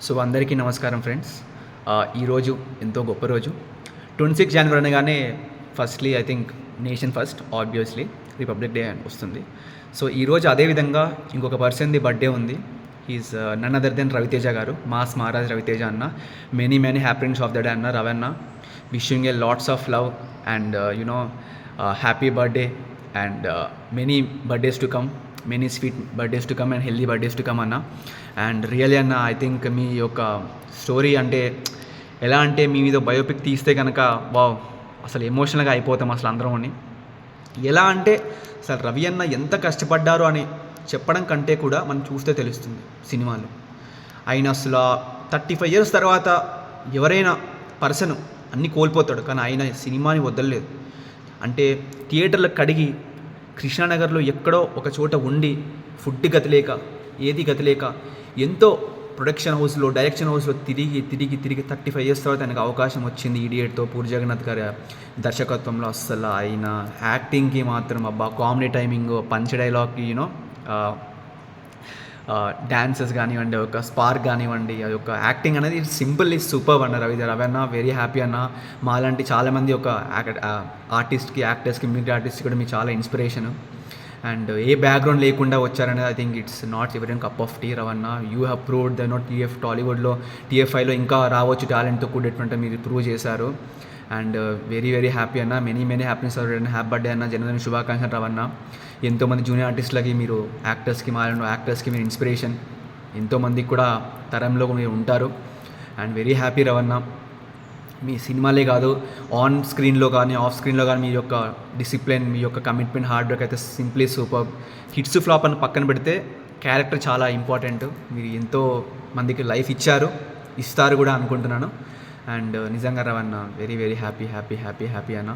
So అందరికీ నమస్కారం friends. ఈరోజు ఎంతో గొప్ప రోజు. 26 జనవరి అనగానే firstly I think nation first obviously republic day వస్తుంది. సో ఈరోజు అదేవిధంగా ఇంకొక పర్సన్‌ది బర్త్‌డే ఉంది. He is none other than Raviteja garu. Mass Maharaj Raviteja అన్న. Many happenings of the day అన్న Ravanna. Wishing a lots of love and happy birthday and many birthdays to come. Many sweet birthdays to come and healthy birthdays to come అన్న. And really అన్న I think మీ యొక్క story అంటే ఎలా అంటే మీ మీద biopic తీస్తే కనుక వావ్ అసలు ఎమోషనల్గా అయిపోతాం అసలు అందరం అని. ఎలా అంటే అసలు రవి అన్న ఎంత కష్టపడ్డారో అని చెప్పడం కంటే కూడా మనం చూస్తే తెలుస్తుంది సినిమాలో. ఆయన అసలు 35 years తర్వాత ఎవరైనా పర్సన్ అన్నీ కోల్పోతాడు, కానీ ఆయన సినిమాని వదలలేదు. అంటే థియేటర్లకు కడిగి కృష్ణానగర్లో ఎక్కడో ఒక చోట ఉండి ఫుడ్ గతిలేక ఏది గతిలేక ఎంతో ప్రొడక్షన్ హౌస్లో డైరెక్షన్ హౌస్లో తిరిగి 35 years తర్వాత ఆయనకు అవకాశం వచ్చింది. ఈడియట్తో పూరి జగన్నాథ్ గారి దర్శకత్వంలో. అస్సలు ఆయన యాక్టింగ్కి మాత్రం అబ్బా, కామెడీ టైమింగ్, పంచ్ డైలాగ్కి డ్యాన్సెస్ కానివ్వండి, ఒక స్పార్క్ కానివ్వండి, అది ఒక యాక్టింగ్ అనేది సింపుల్ ఈజ్ సూపర్ అన్న రవి అన్న. వెరీ హ్యాపీ అన్న. మాలాంటి చాలామంది ఒక ఆర్టిస్ట్కి, యాక్టర్స్కి, మిగతా ఆర్టిస్ట్కి కూడా మీరు చాలా ఇన్స్పిరేషన్. అండ్ ఏ బ్యాక్గ్రౌండ్ లేకుండా వచ్చారనేది I think it's not every cup of tea Ravanna. You have proved the not టాలీవుడ్లో TFIలో ఇంకా రావచ్చు టాలెంట్తో కూడేటువంటి మీరు ప్రూవ్ చేశారు. అండ్ వెరీ హ్యాపీ అన్న. మెనీ హ్యాపీనెస్ హ్యాపీ బర్త్డే అన్న. జన్మదిన శుభాకాంక్షలు రవన్న. ఎంతోమంది జూనియర్ ఆర్టిస్టులకి మీరు యాక్టర్స్కి, మాలో యాక్టర్స్కి మీరు ఇన్స్పిరేషన్. ఎంతోమందికి కూడా తరంలో మీరు ఉంటారు. And very happy Ravanna. మీ సినిమాలే కాదు, ఆన్ స్క్రీన్లో కానీ ఆఫ్ స్క్రీన్లో కానీ మీ యొక్క డిసిప్లిన్, మీ యొక్క కమిట్మెంట్, హార్డ్ వర్క్ అయితే సింప్లీ సూపర్. హిట్స్ ఫ్లాప్ అని పక్కన పెడితే క్యారెక్టర్ చాలా ఇంపార్టెంట్. మీరు ఎంతో మందికి లైఫ్ ఇచ్చారు, ఇస్తారు కూడా అనుకుంటున్నాను. అండ్ నిజంగా రవన్న వెరీ హ్యాపీ అన్న.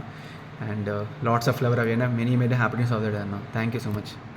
And lots of love Ravi అన్న. Many happiness of the day అన్న. Thank you so much.